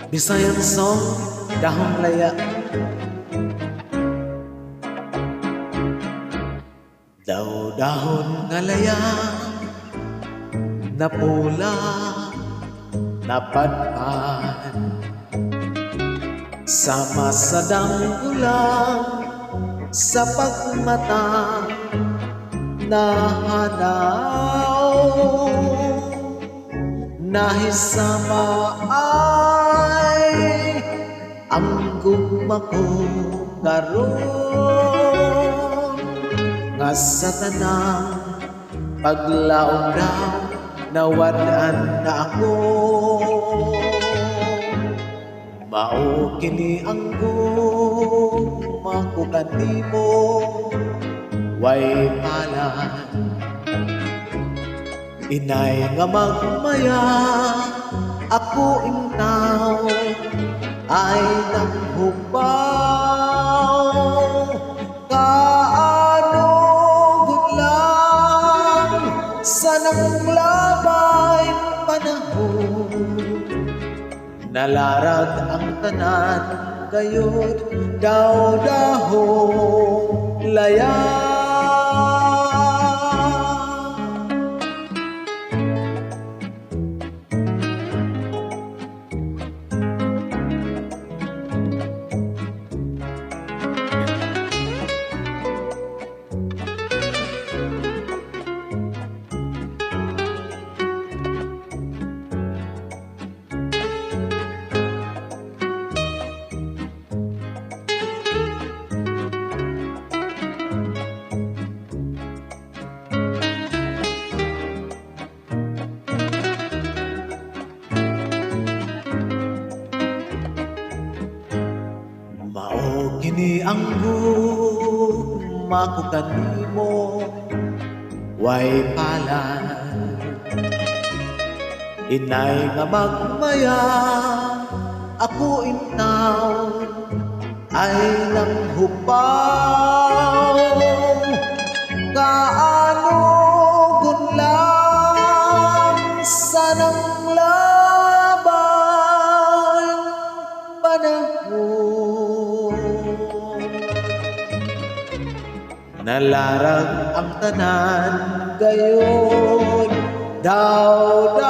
Bisayan song, Dahong Laya. Daw-dahon nga laya, napula, napadpad, sama sa ulang, sa pagmata, nahanaw, nahisama ay ang gugma ko karon, nga sa tanang paglaom daw nawadaan na ako. Mao kini ang gugma ko kanimo, way palad inay nga magmaya, ako intaw ay nanghubaw. Kaano gudlang sa nanglabay panahon, nalarag ang tanan gayud daw-dahong laya. Mao kini ang gugma ko kanimo, way palad inay nga magmaya, ako intaw ay nanghupaw. Kaano gunlang sa nanglabay panahon, nalarag ang tanan gayon daw-daw